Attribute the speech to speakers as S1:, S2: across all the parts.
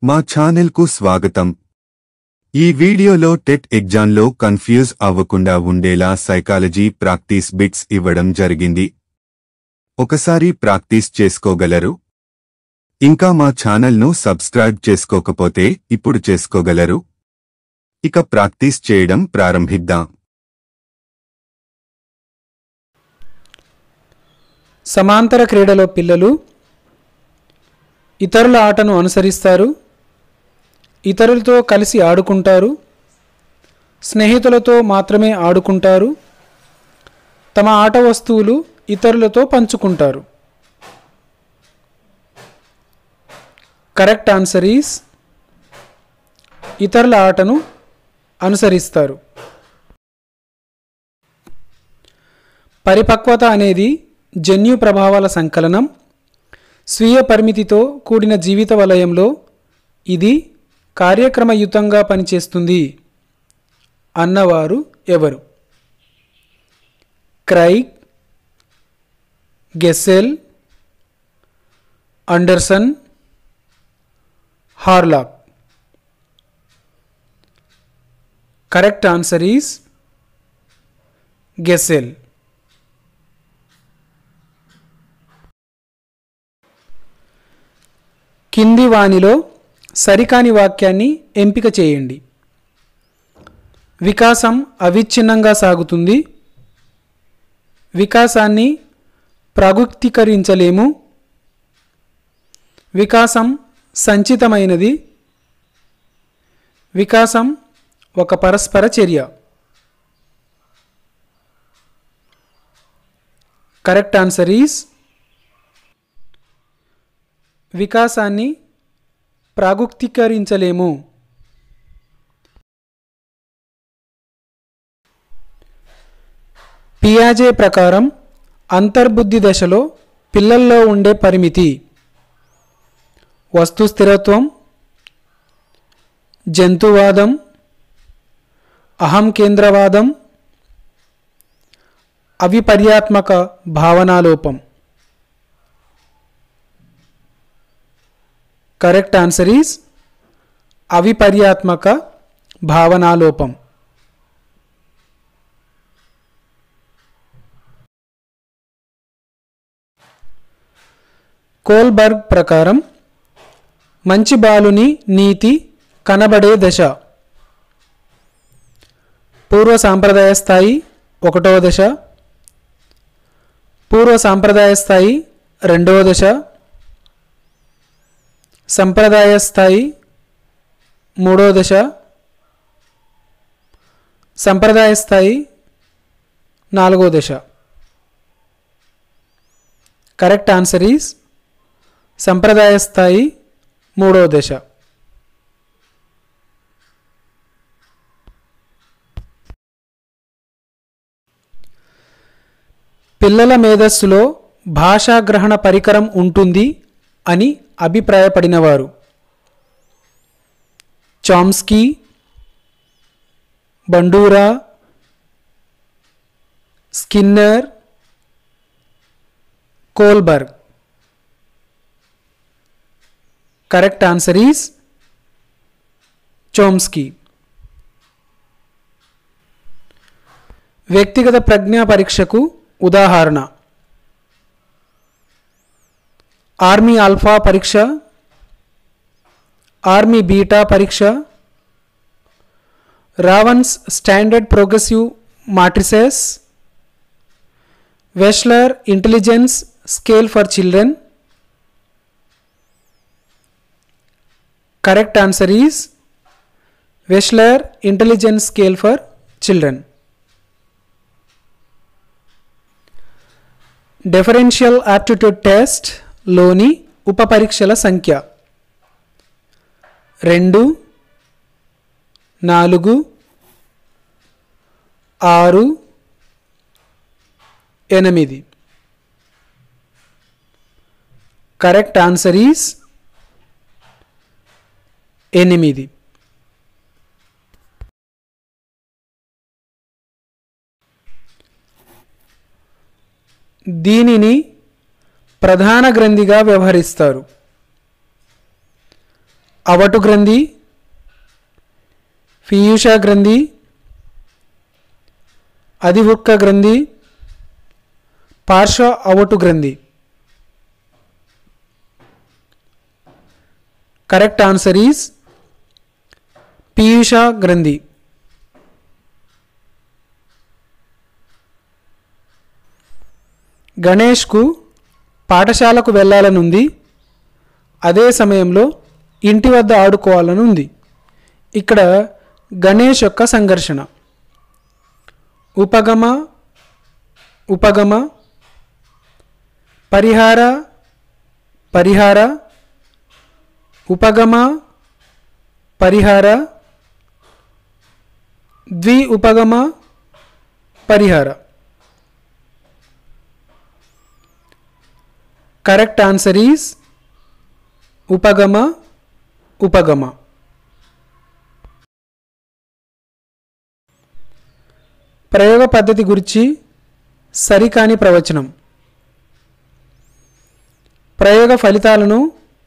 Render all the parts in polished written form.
S1: మా ఛానల్కు స్వాగతం. ఈ వీడియోలో టెట్ ఎగ్జామ్లో కన్ఫ్యూజ్ అవ్వకుండా ఉండేలా సైకాలజీ ప్రాక్టీస్ బిట్స్ ఇవ్వడం జరిగింది. ఒకసారి ప్రాక్టీస్ చేసుకోగలరు. ఇంకా మా ఛానల్ను సబ్స్క్రైబ్ చేసుకోకపోతే ఇప్పుడు చేసుకోగలరు. ఇక ప్రాక్టీస్ చేయడం ప్రారంభిద్దాం.
S2: సమాంతర క్రీడలో పిల్లలు ఇతరుల ఆటను అనుసరిస్తారు, ఇతరులతో కలిసి ఆడుకుంటారు, స్నేహితులతో మాత్రమే ఆడుకుంటారు, తమ ఆట వస్తువులు ఇతరులతో పంచుకుంటారు. కరెక్ట్ ఆన్సర్ ఈస్ ఇతరుల ఆటను అనుసరిస్తారు. పరిపక్వత అనేది జన్యు ప్రభావాల సంకలనం. స్వీయ పరిమితితో కూడిన జీవిత వలయంలో ఇది కార్యక్రమయుతంగా పనిచేస్తుంది అన్నవారు ఎవరు? Craig, గెస్సెల్, Anderson, Hurlock. Correct answer is గెస్సెల్. కింది వానిలో సరికాని వాక్యాన్ని ఎంపిక చేయండి. వికాసం అవిచ్ఛిన్నంగా సాగుతుంది. వికాసాన్ని ప్రాగుక్తీకరించలేము. వికాసం సంచితమైనది. వికాసం ఒక పరస్పర చర్య. కరెక్ట్ ఆన్సర్ ఈస్ వికాసాన్ని ప్రాగుక్తీకరించలేము. పియాజే ప్రకారం అంతర్బుద్ధి దశలో పిల్లల్లో ఉండే పరిమితి వస్తు స్థిరత్వం, జంతువాదం, అహం కేంద్రవాదం, అవిపర్యాత్మక భావనాలోపం. కరెక్ట్ ఆన్సర్ ఈస్ అవిపర్యాత్మక భావనాలోపం. కోల్బర్గ్ ప్రకారం మంచి బాలుని నీతి కనబడే దశ పూర్వ సాంప్రదాయ స్థాయి 1వ దశ, పూర్వ సాంప్రదాయ స్థాయి 2వ దశ, సంప్రదాయ స్థాయి 3వ దశ, సంప్రదాయ స్థాయి 4వ దశ. కరెక్ట్ ఆన్సర్ ఈస్ సంప్రదాయ స్థాయి 3వ దశ. పిల్లల మేధస్సులో భాషాగ్రహణ పరికరం ఉంటుంది అని అభిప్రాయపడినవారు Chomsky, Bandura, Skinner, Kohlberg. Correct answer is Chomsky. వ్యక్తిగత ప్రజ్ఞా పరీక్షకు ఉదాహరణ ఆర్మీ ఆల్ఫా పరీక్ష, ఆర్మీ బీటా పరీక్ష, Raven's standard progressive matrices, Wechsler intelligence scale for children. Correct answer is Wechsler intelligence scale for children. Differential aptitude test లోని ఉప పరీక్షల సంఖ్య 2, 4, 6, 8. Correct answer is 8. దీనిని ప్రధాన గ్రంథిగా వ్యవహరిస్తారు. అవటు గ్రంథి, పీయూష గ్రంథి, అధివృక్క గ్రంథి, పార్శ్వ అవటు గ్రంథి. కరెక్ట్ ఆన్సర్ ఈజ్ పీయూష గ్రంథి. గణేష్కు పాఠశాలకు వెళ్ళాలనుంది. అదే సమయంలో ఇంటి వద్ద ఆడుకోవాలని ఉంది. ఇక్కడ గణేష్ యొక్క సంఘర్షణ. ఉపగమ, ఉపగమ, పరిహార, పరిహార, ఉపగమ, పరిహార, ద్వి ఉపగమ, పరిహార. కరెక్ట్ ఆన్సర్ ఈజ్ ఉపగమ, ఉపగమ. ప్రయోగ పద్ధతి గురించి సరికాని ప్రవచనం. ప్రయోగ ఫలితాలను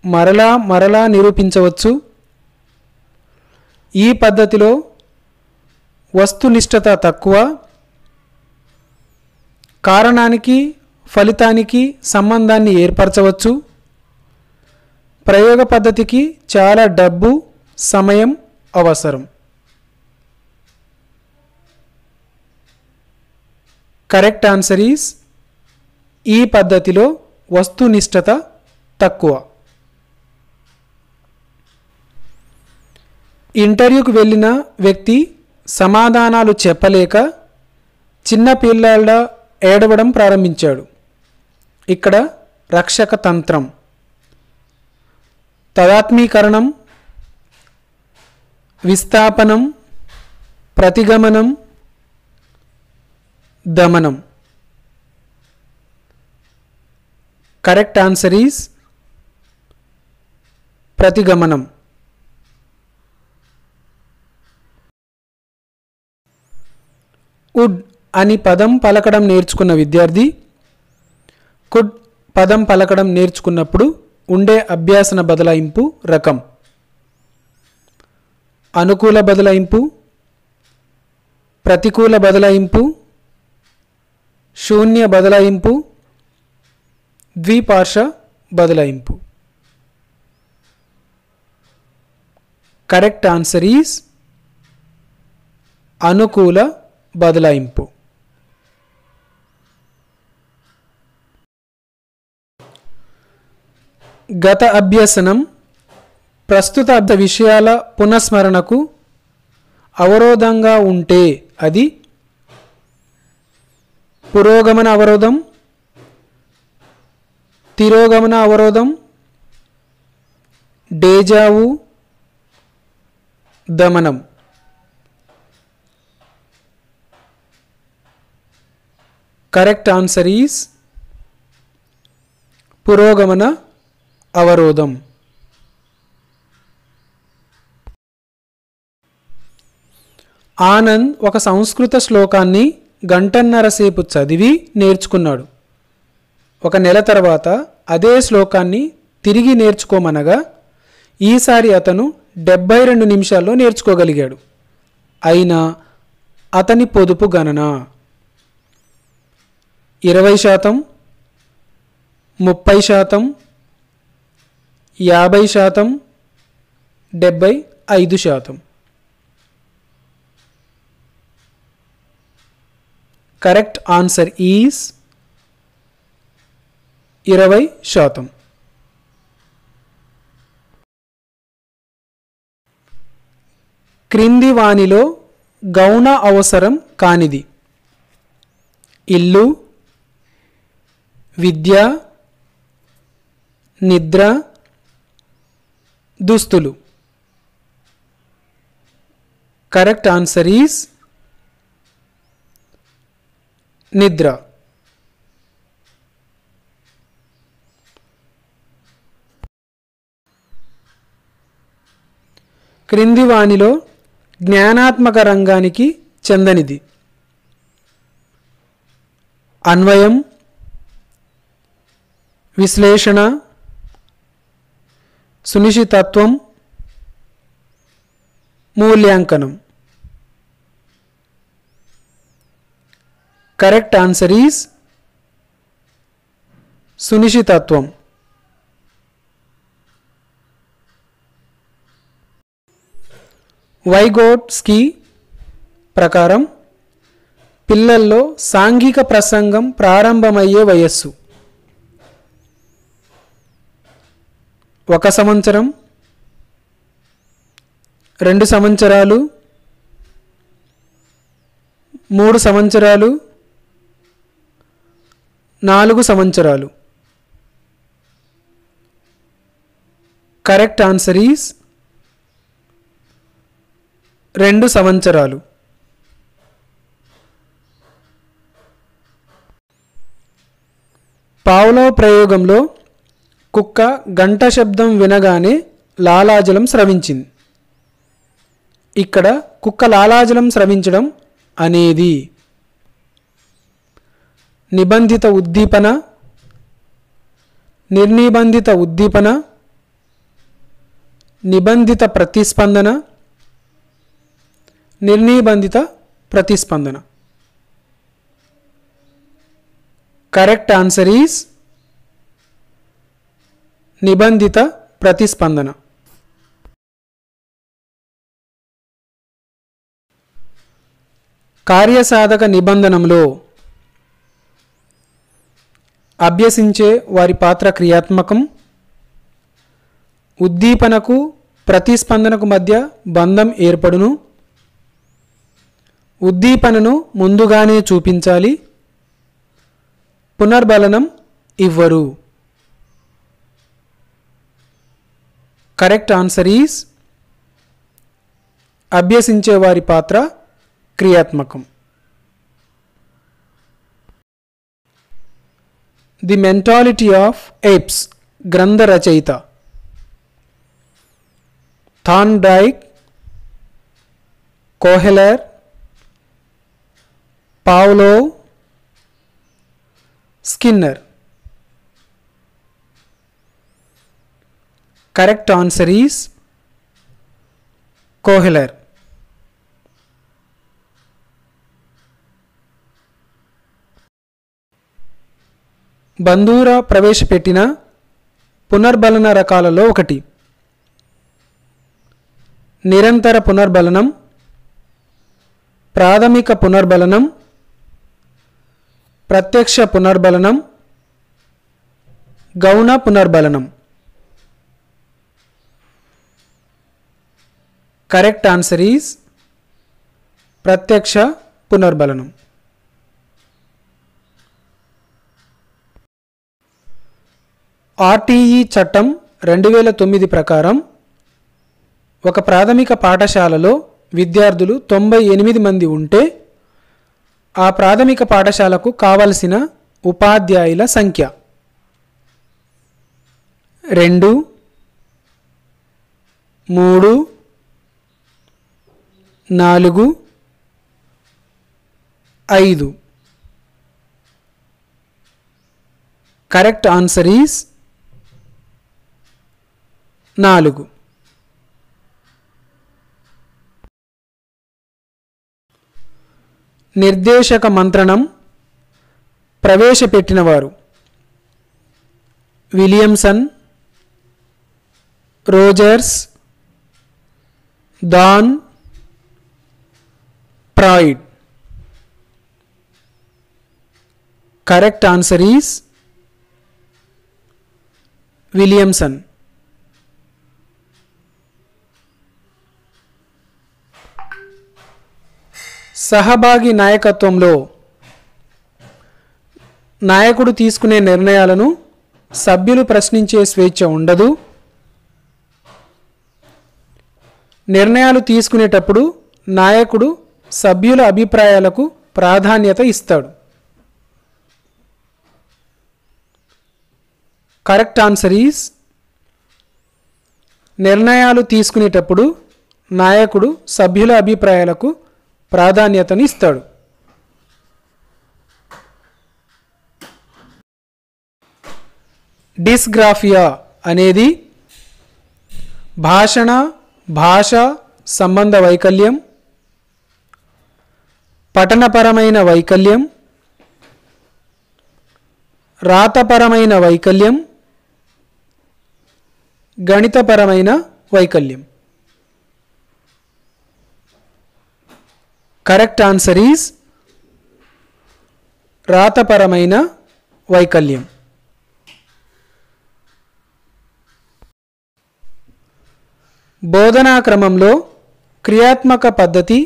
S2: మరలా మరలా నిరూపించవచ్చు. ఈ పద్ధతిలో వస్తునిష్టత తక్కువ. కారణానికి ఫలితానికి సంబంధాన్ని ఏర్పరచవచ్చు. ప్రయోగ పద్ధతికి చాలా డబ్బు, సమయం అవసరం. కరెక్ట్ ఆన్సర్ ఈజ్ ఈ పద్ధతిలో వస్తునిష్టత తక్కువ. ఇంటర్వ్యూకి వెళ్ళిన వ్యక్తి సమాధానాలు చెప్పలేక చిన్నపిల్లాళ్ళ ఏడవడం ప్రారంభించాడు. ఇక్కడ రక్షక తంత్రం. తదాత్మీకరణం, విస్థాపనం, ప్రతిగమనం, దమనం. కరెక్ట్ ఆన్సర్ ఈజ్ ప్రతిగమనం. ఉడ్ అని పదం పలకడం నేర్చుకున్న విద్యార్థి కుడ్ పదం పలకడం నేర్చుకున్నప్పుడు ఉండే అభ్యాసన బదలాయింపు రకం. అనుకూల బదలాయింపు, ప్రతికూల బదలాయింపు, శూన్య బదలాయింపు, ద్విపార్శ్వ బదలాయింపు. కరెక్ట్ ఆన్సర్ ఈజ్ అనుకూల బదలాయింపు. గత అభ్యసనం ప్రస్తుత విషయాల పునఃస్మరణకు అవరోధంగా ఉంటే అది పురోగమన అవరోధం, తిరోగమన అవరోధం, డేజావు, దమనం. కరెక్ట్ ఆన్సర్ ఈజ్ పురోగమన అవరోధం. ఆనంద్ ఒక సంస్కృత శ్లోకాన్ని గంటన్నర సేపు చదివి నేర్చుకున్నాడు. ఒక నెల తర్వాత అదే శ్లోకాన్ని తిరిగి నేర్చుకోమనగా ఈసారి అతను 72 నిమిషాల్లో నేర్చుకోగలిగాడు. అయినా అతని పొదుపు గణన 20%, 30%, 50%, 75%. Correct answer is 20%. క్రింది వానిలో గౌణ అవసరం కానిది: ఇల్లు, విద్య, నిద్ర, దుస్తులు. కరెక్ట్ ఆన్సర్ ఈజ్ నిద్ర. క్రింది వానిలో జ్ఞానాత్మక రంగానికి చెందనిది: అన్వయం, విశ్లేషణ, సునిశ్చితత్వం, మూల్యాంకనం. కరెక్ట్ ఆన్సర్ ఈజ్ సునిశ్చితత్వం. వైగోట్స్కీ ప్రకారం పిల్లల్లో సాంఘిక ప్రసంగం ప్రారంభమయ్యే వయస్సు 1 సంవత్సరం, 2 సంవత్సరాలు, 3 సంవత్సరాలు, 4 సంవత్సరాలు. కరెక్ట్ ఆన్సర్ ఈజ్ 2 సంవత్సరాలు. పావ్లోవ్ ప్రయోగంలో కుక్క గంట శబ్దం వినగానే లాలాజలం స్రవించింది. ఇక్కడ కుక్క లాలాజలం స్రవించడం అనేది నిబంధిత ఉద్దీపన, నిర్నిబంధిత ఉద్దీపన, నిబంధిత ప్రతిస్పందన, నిర్నిబంధిత ప్రతిస్పందన. కరెక్ట్ ఆన్సర్ ఈజ్ నిబంధిత ప్రతిస్పందన. కార్యసాధక నిబంధనంలో అభ్యసించే వారి పాత్ర క్రియాత్మకం. ఉద్దీపనకు ప్రతిస్పందనకు మధ్య బంధం ఏర్పడును. ఉద్దీపనను ముందుగానే చూపించాలి. పునర్బలనం ఇవ్వరు. కరెక్ట్ ఆన్సర్ ఈజ్ అభ్యసించే వారి పాత్ర క్రియాత్మకం. ది మెంటాలిటీ ఆఫ్ ఏప్స్ గ్రంథ రచయిత Thorndike, Kohler, Pavlov, Skinner. Correct answer is Kohler. బందూరా ప్రవేశపెట్టిన పునర్బలన రకాలలో ఒకటి నిరంతర పునర్బలనం, ప్రాథమిక పునర్బలనం, ప్రత్యక్ష పునర్బలనం, గౌణ పునర్బలనం. కరెక్ట్ ఆన్సర్ ఈజ్ ప్రత్యక్ష పునర్బలనం. ఆర్టీఈ చట్టం 2009 ప్రకారం ఒక ప్రాథమిక పాఠశాలలో విద్యార్థులు 98 మంది ఉంటే ఆ ప్రాథమిక పాఠశాలకు కావలసిన ఉపాధ్యాయుల సంఖ్య 2, 3, 4, 5. Correct answer is 4. నిర్దేశక మంత్రణం ప్రవేశపెట్టినవారు విలియమ్సన్, రోజర్స్, దాన్, Freud. Correct answer is Williamson. సహభాగి నాయకత్వంలో నాయకుడు తీసుకునే నిర్ణయాలను సభ్యులు ప్రశ్నించే స్వేచ్ఛ ఉండదు. నిర్ణయాలు తీసుకునేటప్పుడు నాయకుడు సభ్యుల అభిప్రాయాలకు ప్రాధాన్యత ఇస్తాడు. కరెక్ట్ ఆన్సర్ ఈజ్ నిర్ణయాలు తీసుకునేటప్పుడు నాయకుడు సభ్యుల అభిప్రాయాలకు ప్రాధాన్యతను ఇస్తాడు. డిస్గ్రాఫియా అనేది భాష సంబంధ వైకల్యం, పఠనపరమైన వైకల్యం, రాతపరమైన వైకల్యం, గణితపరమైన వైకల్యం. కరెక్ట్ ఆన్సర్ ఈజ్ రాతపరమైన వైకల్యం. బోధనా క్రమంలో క్రియాత్మక పద్ధతి,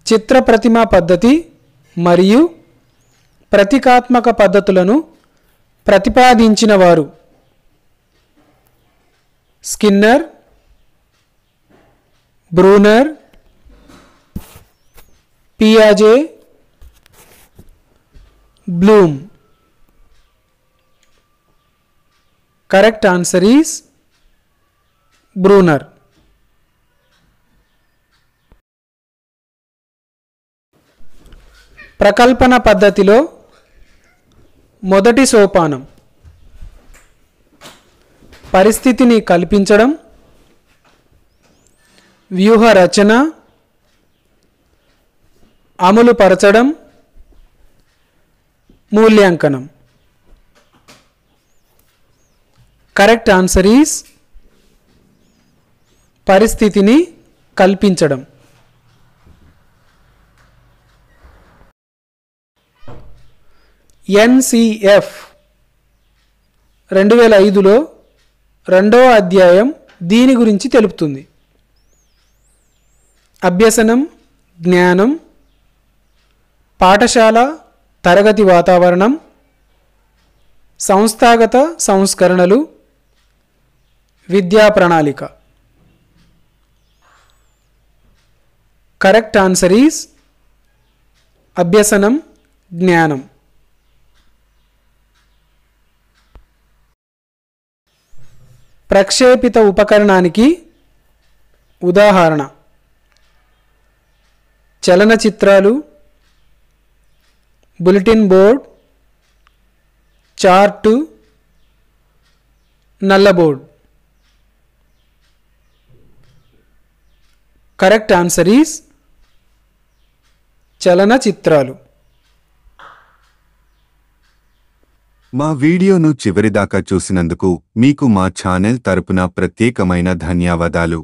S2: చిత్ర ప్రతిమా పద్ధతి మరియు ప్రతీకాత్మక పద్ధతులను ప్రతిపాదించిన వారు స్కిన్నర్, బ్రూనర్, పియాజే, Bloom. Correct answer is Bruner. ప్రకల్పన పద్ధతిలో మొదటి సోపానం పరిస్థితిని కల్పించడం, వ్యూహ రచన, అమలు పరచడం, మూల్యాంకనం. కరెక్ట్ ఆన్సర్ ఈజ్ పరిస్థితిని కల్పించడం. ఎన్సిఎఫ్ 2005లో 2వ అధ్యాయం దీని గురించి తెలుపుతుంది. అభ్యసనం, జ్ఞానం, పాఠశాల తరగతి వాతావరణం, సంస్థాగత సంస్కరణలు, విద్యా ప్రణాళిక. కరెక్ట్ ఆన్సర్ ఈజ్ అభ్యసనం, జ్ఞానం. ప్రక్షేపిత ఉపకరణానికి ఉదాహరణ చలనచిత్రాలు, బులెటిన్ బోర్డ్, చార్టు, నల్లబోర్డ్. కరెక్ట్ ఆన్సర్ ఈజ్ చలనచిత్రాలు.
S1: మా వీడియోను చివరిదాకా చూసినందుకు మీకు మా ఛానల్ తరపున ప్రత్యేకమైన ధన్యవాదాలు.